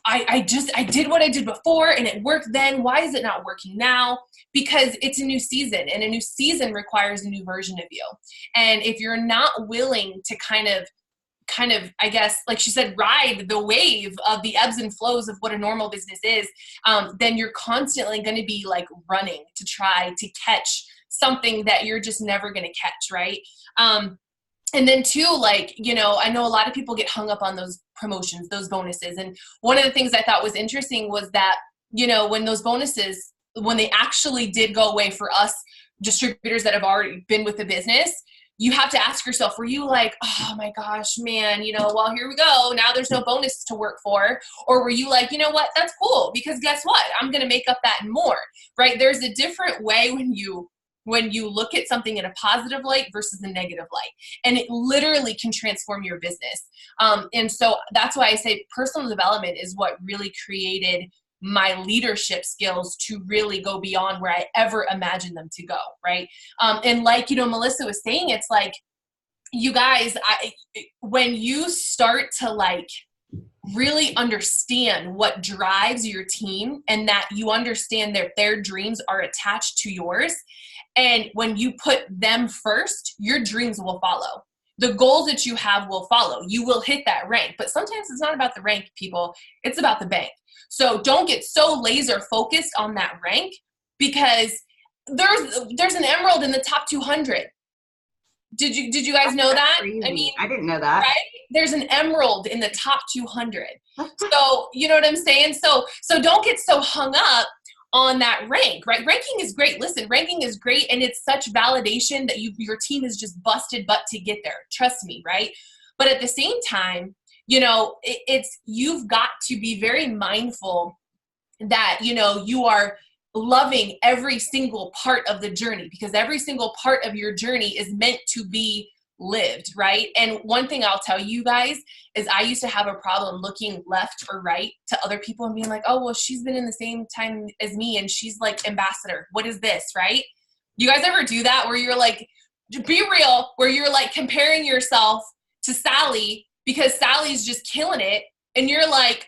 I did what I did before and it worked then. Why is it not working now? Because it's a new season, and a new season requires a new version of you. And if you're not willing to kind of, I guess, like she said, ride the wave of the ebbs and flows of what a normal business is, then you're constantly going to be like running to try to catch something that you're just never going to catch, right? And then too, like, you know, I know a lot of people get hung up on those promotions, those bonuses. And one of the things I thought was interesting was that, you know, when those bonuses, when they actually did go away for us distributors that have already been with the business, you have to ask yourself, were you like, oh my gosh, man, you know, well, here we go. Now there's no bonus to work for. Or were you like, you know what, that's cool, because guess what? I'm going to make up that and more, right? There's a different way when you look at something in a positive light versus a negative light, and it literally can transform your business. And so that's why I say personal development is what really created my leadership skills to really go beyond where I ever imagined them to go. Right. And like, you know, Melissa was saying, it's like, you guys, when you start to like really understand what drives your team, and that you understand that their dreams are attached to yours, and when you put them first, your dreams will follow. the goals that you have will follow. You will hit that rank, but sometimes it's not about the rank, people. It's about the bank. So don't get so laser focused on that rank, because there's an emerald in the top 200. Did you guys know that? Crazy. I mean, I didn't know that. Right? There's an emerald in the top 200. So, you know what I'm saying? So don't get so hung up on that rank, right? Ranking is great. Listen, ranking is great, and it's such validation that your team has just busted butt to get there. Trust me, right? But at the same time, you've got to be very mindful that, you are loving every single part of the journey, because every single part of your journey is meant to be lived, right? And one thing I'll tell you guys is I used to have a problem looking left or right to other people and being like, oh, well, she's been in the same time as me and she's like ambassador. What is this, right? You guys ever do that where you're like, be real, where you're like comparing yourself to Sally because Sally's just killing it, and you're like,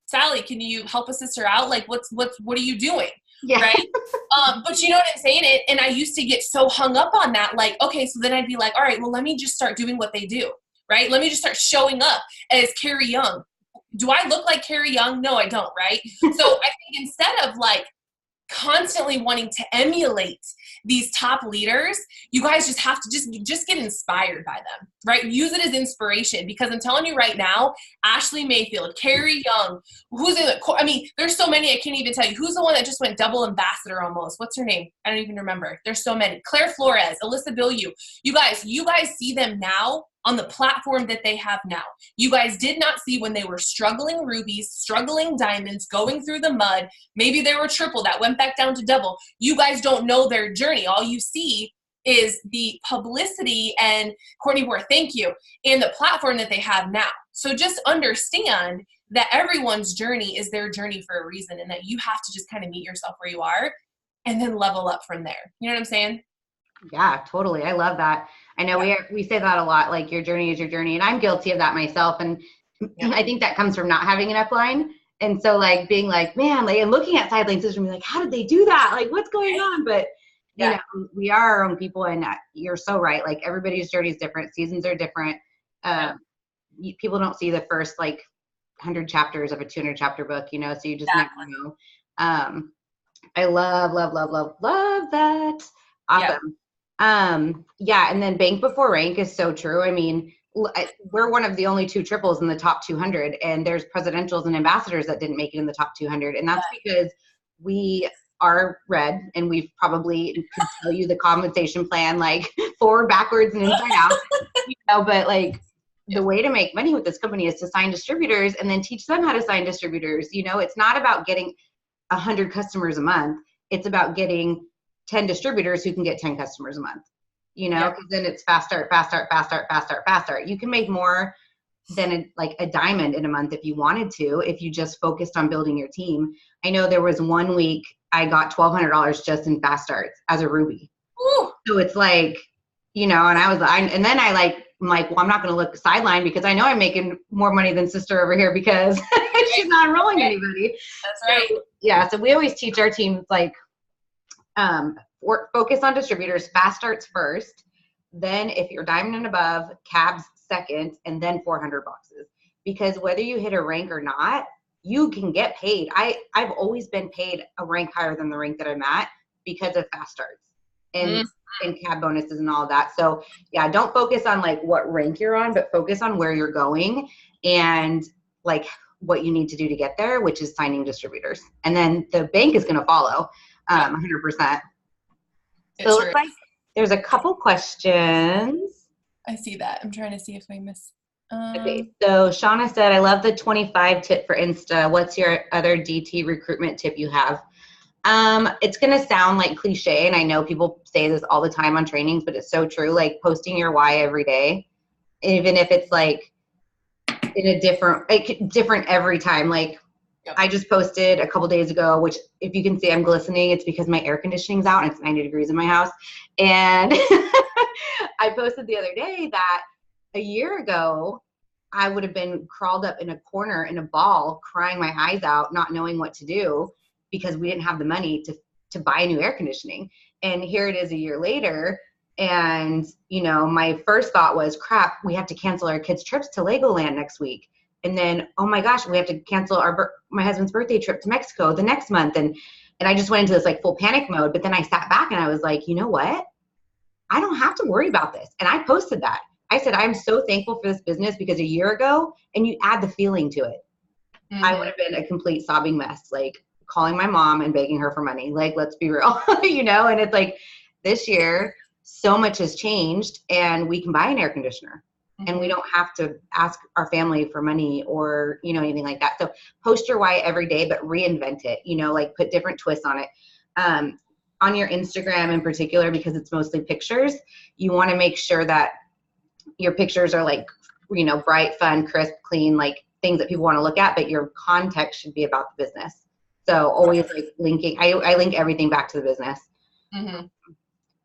Sally, can you help a sister out? Like, what are you doing? Yeah. Right? But you know what I'm saying? And I used to get so hung up on that. Like, okay, so then I'd be like, all right, well, let me just start doing what they do, right? Let me just start showing up as Carrie Young. Do I look like Carrie Young? No, I don't, right? So I think instead of like constantly wanting to emulate these top leaders, you guys just have to just get inspired by them, right? Use it as inspiration, because I'm telling you right now, Ashley Mayfield, Carrie Young, there's so many, I can't even tell you. Who's the one that just went double ambassador almost? What's her name? I don't even remember. There's so many. Claire Flores, Alyssa Billiou. You guys see them now on the platform that they have now. You guys did not see when they were struggling rubies, struggling diamonds, going through the mud. Maybe they were triple that went back down to double. You guys don't know their journey. All you see is the publicity and Courtney Moore, thank you, and the platform that they have now. So just understand that everyone's journey is their journey for a reason, and that you have to just kind of meet yourself where you are and then level up from there. You know what I'm saying? Yeah, totally. I love that. I know we say that a lot, like your journey is your journey, and I'm guilty of that myself. And I think that comes from not having an upline. And so like being like, man, like, and looking at sideline systems, like, how did they do that? Like, what's going on? But you know, we are our own people, and you're so right. Like everybody's journey is different. Seasons are different. People don't see the first like 100 chapters of a 200 chapter book, so you just never know. I love that. Awesome. And then bank before rank is so true. I mean, we're one of the only 2 triples in the top 200, and there's presidentials and ambassadors that didn't make it in the top 200. And that's because we are red, and we've probably could tell you the compensation plan, like forward, backwards, and inside out, but like the way to make money with this company is to sign distributors and then teach them how to sign distributors. It's not about getting 100 customers a month. It's about getting 10 distributors who can get 10 customers a month, because then it's fast start. You can make more than a diamond in a month if you wanted to, if you just focused on building your team. I know there was one week I got $1,200 just in fast starts as a Ruby. Ooh. So it's like, and I'm like, well, I'm not going to look sideline because I know I'm making more money than sister over here because she's not enrolling anybody. That's right. So we always teach our teams like, focus on distributors, fast starts first, then if you're diamond and above, cabs second, and then 400 boxes. Because whether you hit a rank or not, you can get paid. I've always been paid a rank higher than the rank that I'm at because of fast starts and cab bonuses and all of that. So don't focus on like what rank you're on, but focus on where you're going and like what you need to do to get there, which is signing distributors. And then the bank is going to follow 100%. So it looks like there's a couple questions. I see that. I'm trying to see if I miss. Okay, so Shauna said, I love the 25 tip for Insta. What's your other DT recruitment tip you have? It's going to sound like cliche, and I know people say this all the time on trainings, but it's so true. Like posting your why every day, even if it's like in a different every time. Like I just posted a couple days ago, which if you can see I'm glistening, it's because my air conditioning's out and it's 90 degrees in my house. And I posted the other day that a year ago, I would have been crawled up in a corner in a ball, crying my eyes out, not knowing what to do because we didn't have the money to buy new air conditioning. And here it is a year later, And, you know, my first thought was, crap, we have to cancel our kids' trips to Legoland next week. And then, oh my gosh, we have to cancel my husband's birthday trip to Mexico the next month. And I just went into this like full panic mode. But then I sat back and I was like, you know what? I don't have to worry about this. And I posted that. I said, I'm so thankful for this business because a year ago, and you add the feeling to it, I would have been a complete sobbing mess, like calling my mom and begging her for money. Like, let's be real, you know? And it's like this year, so much has changed and we can buy an air conditioner and we don't have to ask our family for money or, you know, anything like that. So post your why every day, but reinvent it, you know, like put different twists on it. On your Instagram in particular, because it's mostly pictures, you want to make sure that your pictures are like, you know, bright, fun, crisp, clean, like things that people want to look at, but your context should be about the business. So always like linking, I link everything back to the business.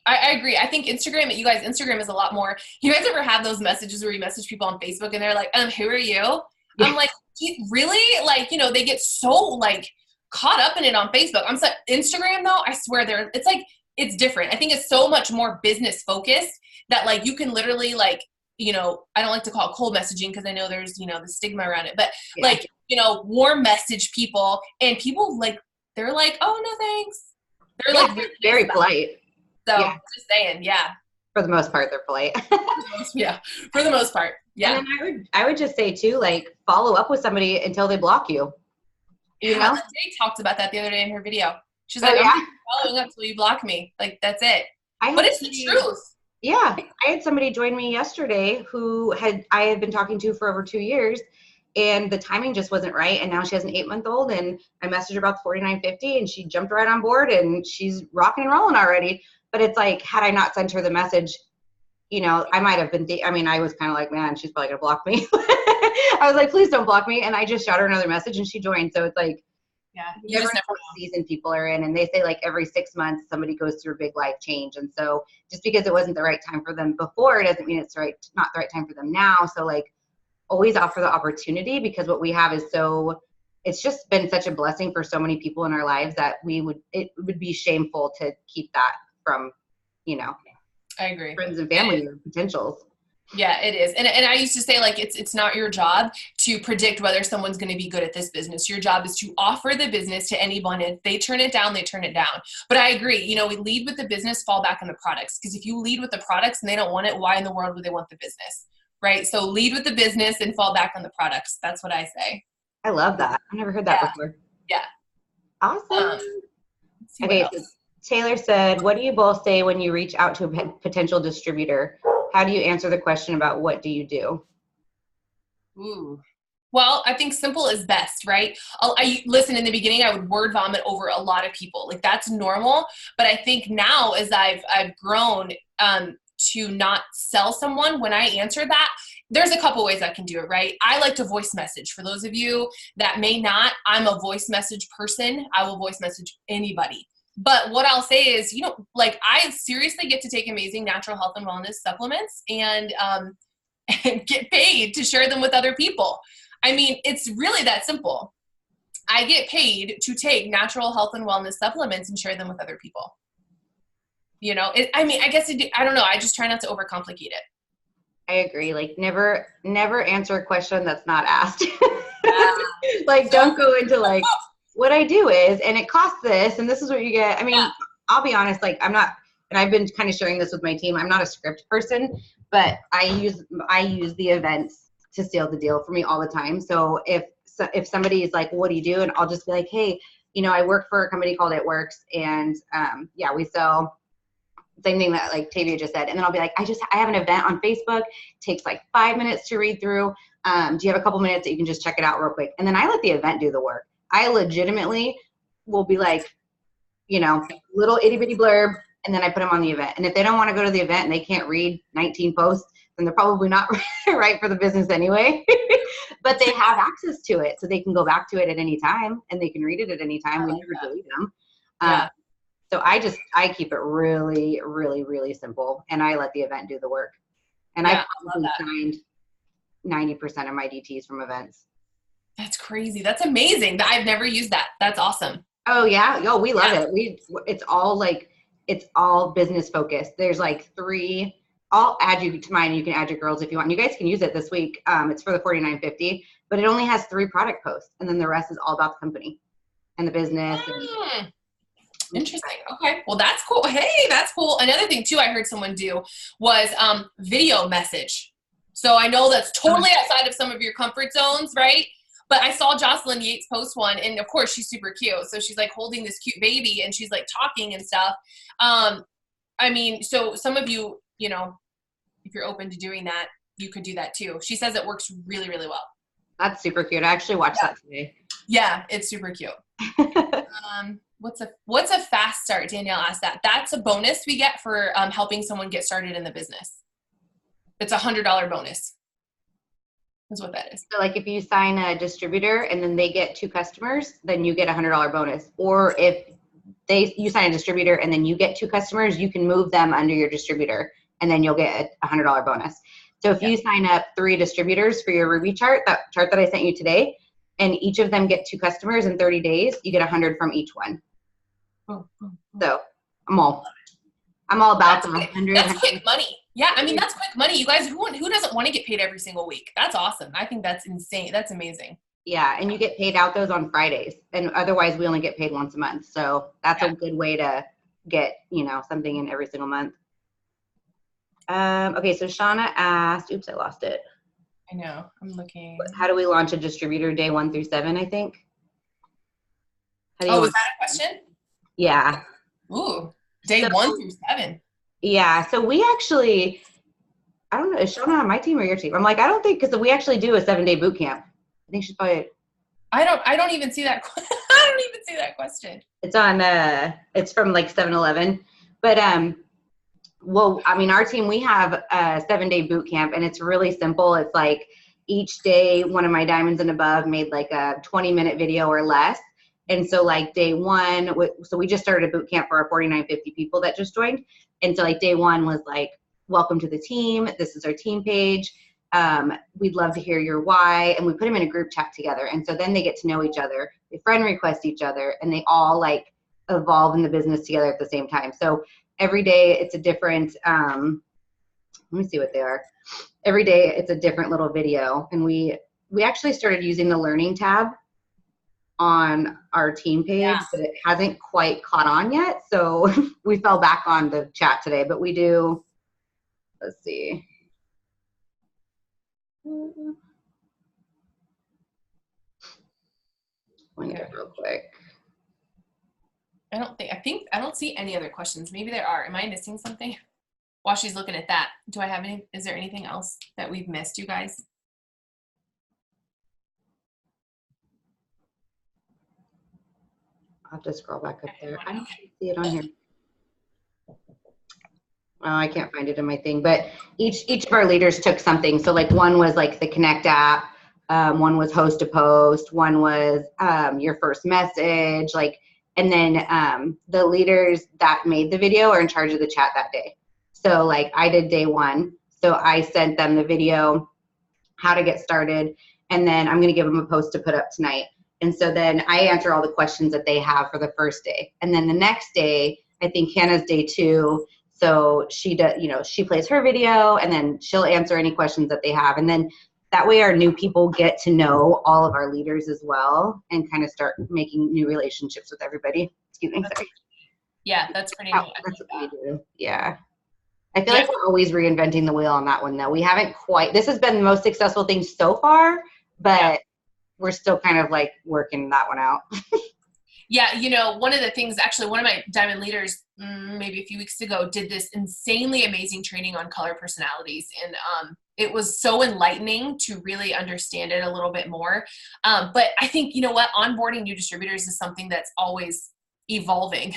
I agree. I think Instagram, you guys, Instagram is a lot more. You guys ever have those messages where you message people on Facebook and they're like, who are you? Yeah. I'm like, really? Like, you know, they get so like caught up in it on Facebook. I'm sorry, Instagram though, I swear it's like, it's different. I think it's so much more business focused that like you can literally like, you know, I don't like to call it cold messaging because I know there's, you know, the stigma around it, but like, you know, warm message people and people like, they're like, oh no, thanks. They're like really very polite. So just saying, for the most part, they're polite. For the most part. Yeah. And then I would just say too, like follow up with somebody until they block you. You know, Jay talked about that the other day in her video. She's like, I'm following up till you block me. Like that's it. But it's the truth. Yeah. I had somebody join me yesterday who I had been talking to for over 2 years and the timing just wasn't right. And now she has an 8-month-old and I messaged her about the 4950 and she jumped right on board and she's rocking and rolling already. But it's like, had I not sent her the message, you know, I might have been, I was kind of like, man, she's probably going to block me. I was like, please don't block me. And I just shot her another message and she joined. So it's like, you never know what season people are in. And they say like every 6 months, somebody goes through a big life change. And so just because it wasn't the right time for them before, doesn't mean it's not the right time for them now. So like always offer the opportunity because what we have is it's just been such a blessing for so many people in our lives that it would be shameful to keep that from, you know, I agree. Friends and family or potentials. Yeah, it is. And I used to say like, it's not your job to predict whether someone's going to be good at this business. Your job is to offer the business to anyone. If they turn it down, they turn it down. But I agree. You know, we lead with the business, fall back on the products. Because if you lead with the products and they don't want it, why in the world would they want the business? Right? So lead with the business and fall back on the products. That's what I say. I love that. I never heard that before. Yeah. Awesome. Okay. So Taylor said, what do you both say when you reach out to a potential distributor? How do you answer the question about what do you do? Ooh. Well, I think simple is best, right? Listen, in the beginning, I would word vomit over a lot of people. Like that's normal. But I think now as I've grown to not sell someone, when I answer that, there's a couple ways I can do it, right? I like to voice message. For those of you that may not, I'm a voice message person. I will voice message anybody. But what I'll say is, you know, like I seriously get to take amazing natural health and wellness supplements and get paid to share them with other people. I mean, it's really that simple. I get paid to take natural health and wellness supplements and share them with other people. You know, I don't know. I just try not to overcomplicate it. I agree. Like never answer a question that's not asked. Like don't go into like, what I do is, and it costs this, and this is what you get. I mean, I'll be honest, like I'm not, and I've been kind of sharing this with my team. I'm not a script person, but I use the events to seal the deal for me all the time. So if somebody is like, what do you do? And I'll just be like, hey, you know, I work for a company called It Works, and we sell same thing that like Tavia just said. And then I'll be like, I have an event on Facebook. It takes like 5 minutes to read through. Do you have a couple minutes that you can just check it out real quick? And then I let the event do the work. I legitimately will be like, you know, little itty bitty blurb, and then I put them on the event. And if they don't want to go to the event and they can't read 19 posts, then they're probably not right for the business anyway. But they have access to it, so they can go back to it at any time, and they can read it at any time. We never delete them. So I keep it really, really, really simple, and I let the event do the work. And I've probably signed 90% of my DTs from events. That's crazy. That's amazing. I've never used that. That's awesome. Oh yeah. Oh, we love it. It's all like it's all business focused. There's like 3. I'll add you to mine. You can add your girls if you want. You guys can use it this week. It's for the $49.50, but it only has 3 product posts, and then the rest is all about the company and the business. And interesting. Okay. Well, that's cool. Hey, that's cool. Another thing too, I heard someone do was video message. So I know that's totally outside of some of your comfort zones, right? But I saw Jocelyn Yates post one, and of course she's super cute. So she's like holding this cute baby, and she's like talking and stuff. I mean, so some of you, you know, if you're open to doing that, you could do that too. She says it works really, really well. That's super cute. I actually watched that today. Yeah, it's super cute. What's a fast start? Danielle asked that. That's a bonus we get for helping someone get started in the business. It's $100 bonus. That's what that is. So like if you sign a distributor and then they get 2 customers, then you get $100 bonus. Or if you sign a distributor and then you get 2 customers, you can move them under your distributor and then you'll get a $100 bonus. So if you sign up 3 distributors for your Ruby chart, that chart that I sent you today, and each of them get 2 customers in 30 days, you get 100 from each one. So I'm all about the 100. That's quick money. Yeah, I mean, that's quick money. You guys, who doesn't want to get paid every single week? That's awesome. I think that's insane. That's amazing. Yeah, and you get paid out those on Fridays, and otherwise we only get paid once a month. So that's a good way to get, you know, something in every single month. Okay, so Shauna asked, oops, I lost it. I know, I'm looking. How do we launch a distributor day 1 through 7, I think? Was that a question? Yeah. Ooh, day 1 through 7. Yeah, so we actually, I don't know, is Shauna on my team or your team? I'm like, I don't think, because we actually do a 7-day boot camp. I think she's probably. I don't even see that. I don't even see that question. It's on, it's from like 7-Eleven. But, well, I mean, our team, we have a 7-day boot camp, and it's really simple. It's like each day, one of my diamonds and above made like a 20-minute video or less. And so like day 1, so we just started a boot camp for our $49.50 people that just joined. And so like day 1 was like, welcome to the team. This is our team page. We'd love to hear your why. And we put them in a group chat together. And so then they get to know each other. They friend request each other, and they all like evolve in the business together at the same time. So every day it's a different, let me see what they are. Every day it's a different little video. And we actually started using the learning tab on our team page, but it hasn't quite caught on yet. So we fell back on the chat today, but we do, let's see. Point it real quick. I don't see any other questions. Maybe there are. Am I missing something? While she's looking at that, is there anything else that we've missed, you guys? I'll have to scroll back up there. I don't see it on here. Oh, I can't find it in my thing, but each of our leaders took something. So like one was like the Connect app, one was host a post, one was your first message, like, and then the leaders that made the video are in charge of the chat that day. So like I did day 1, so I sent them the video, how to get started, and then I'm gonna give them a post to put up tonight. And so then I answer all the questions that they have for the first day. And then the next day, I think Hannah's day 2. So she does, you know, she plays her video and then she'll answer any questions that they have. And then that way our new people get to know all of our leaders as well and kind of start making new relationships with everybody. Excuse me. Sorry. Yeah, that's pretty neat. That's what we do. Yeah. I feel like we're always reinventing the wheel on that one though. We haven't quite, this has been the most successful thing so far, but we're still kind of like working that one out. Yeah, you know, one of the things, actually, one of my diamond leaders, maybe a few weeks ago, did this insanely amazing training on color personalities. And it was so enlightening to really understand it a little bit more. But I think, you know what, onboarding new distributors is something that's always evolving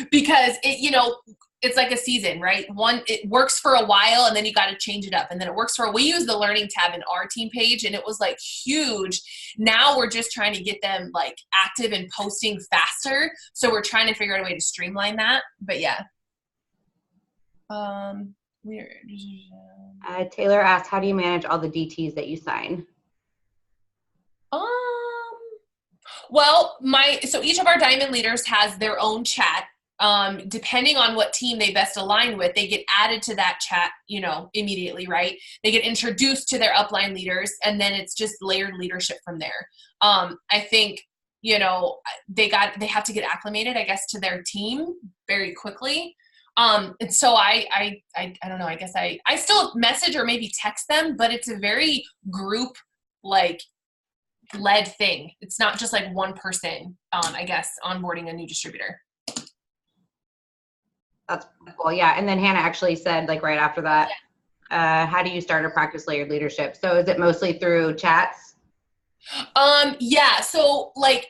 because it, you know, it's like a season, right? It works for a while and then you got to change it up. And then it works we use the learning tab in our team page and it was like huge. Now we're just trying to get them like active and posting faster. So we're trying to figure out a way to streamline that, but yeah. Taylor asked, how do you manage all the DTs that you sign? Well, so each of our diamond leaders has their own chat. depending on what team they best align with, they get added to that chat, you know, immediately, right? They get introduced to their upline leaders, and then it's just layered leadership from there. I think, you know, they have to get acclimated, I guess, to their team very quickly. And so I don't know, I guess I still message or maybe text them, but it's a very group like led thing. It's not just like one person, I guess, onboarding a new distributor. That's cool. Yeah. And then Hannah actually said, like, right after that, how do you start or practice layered leadership? So is it mostly through chats? Yeah. So like,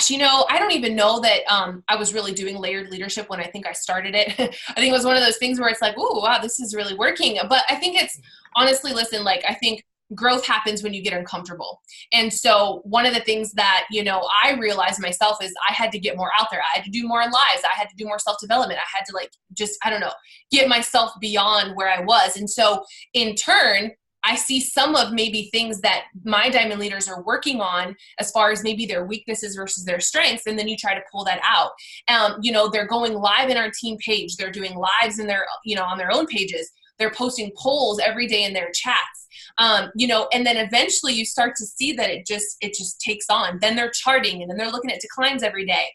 you know, I don't even know that I was really doing layered leadership when I think I started it. I think it was one of those things where it's like, oh, wow, this is really working. But I think it's honestly, listen, like, I think growth happens when you get uncomfortable. And so one of the things that, you know, I realized myself is I had to get more out there. I had to do more lives. I had to do more self-development. I had to like, just, I don't know, get myself beyond where I was. And so in turn, I see some of maybe things that my diamond leaders are working on as far as maybe their weaknesses versus their strengths. And then you try to pull that out. You know, they're going live in our team page. They're doing lives in their, you know, on their own pages. They're posting polls every day in their chats. You know, and then eventually you start to see that it just takes on. Then they're charting, and then they're looking at declines every day.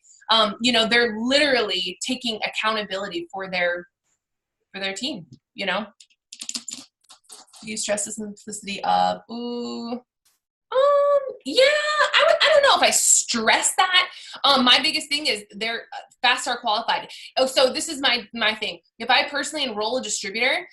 You know, they're literally taking accountability for their team, you know. You stress the simplicity of, yeah, I don't know if I stress that. My biggest thing is they're fast start qualified. Oh, so this is my thing. If I personally enroll a distributor,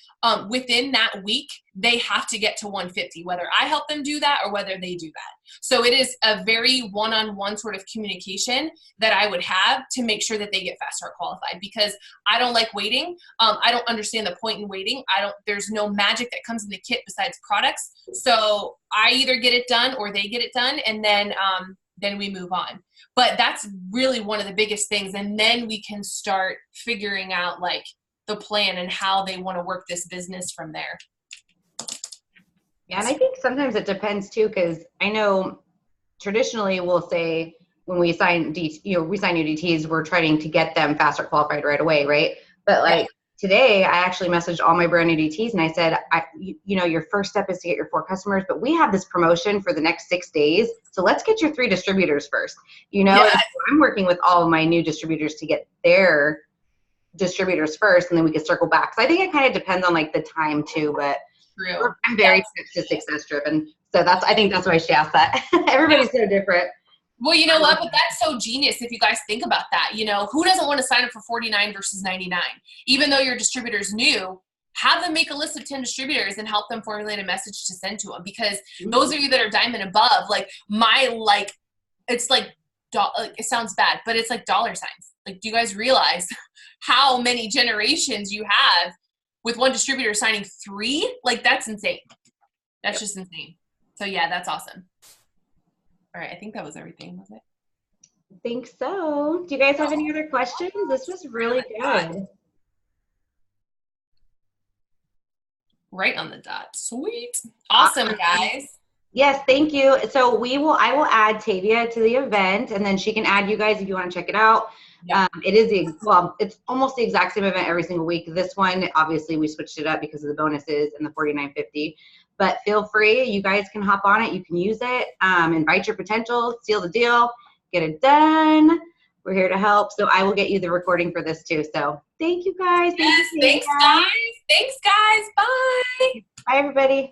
within that week, they have to get to 150, whether I help them do that or whether they do that. So it is a very one-on-one sort of communication that I would have to make sure that they get fast start qualified, because I don't like waiting. I don't understand the point in waiting. There's no magic that comes in the kit besides products. So I either get it done or they get it done, and then we move on. But that's really one of the biggest things. And then we can start figuring out like the plan and how they want to work this business from there. Yeah, and I think sometimes it depends too, because I know traditionally we'll say when we sign we sign new DTs, we're trying to get them faster qualified right away, right? But like today, I actually messaged all my brand new DTs and I said, you know, your first step is to get your 4 customers, but we have this promotion for the next 6 days, so let's get your 3 distributors first. You know, and so I'm working with all of my new distributors to get their distributors first, and then we can circle back. So I think it kind of depends on like the time too, but. True. I'm very success driven. So I think that's why she asked that. Everybody's so different. Well, you know what? But that's so genius if you guys think about that. You know, who doesn't want to sign up for 49 versus 99? Even though your distributor's new, have them make a list of 10 distributors and help them formulate a message to send to them. Because those of you that are diamond above, like it's like, it sounds bad, but it's like dollar signs. Like, do you guys realize how many generations you have with one distributor signing 3? Like, that's insane. That's just insane. So yeah, that's awesome. All right, I think that was everything, was it? I think so. Do you guys have any other questions? This was really good. Right on the dot. Sweet. Awesome, guys. Yes, thank you. So I will add Tavia to the event, and then she can add you guys if you want to check it out. Yep. It's almost the exact same event every single week. This one, obviously, we switched it up because of the bonuses and the $49.50. But feel free, you guys can hop on it. You can use it. Invite your potential, seal the deal, get it done. We're here to help. So I will get you the recording for this too. So thank you guys. Yes, thanks guys. Thanks guys. Bye. Bye everybody.